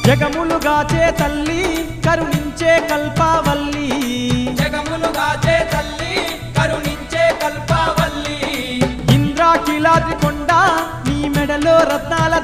జగములుగాచే తల్లి కరుణించే కల్పవల్లి జగములుగాచే తల్లి కరుణించే కల్పవల్లి ఇంద్రాకిలాద్రి కొండ నీ మెడలో రత్నాల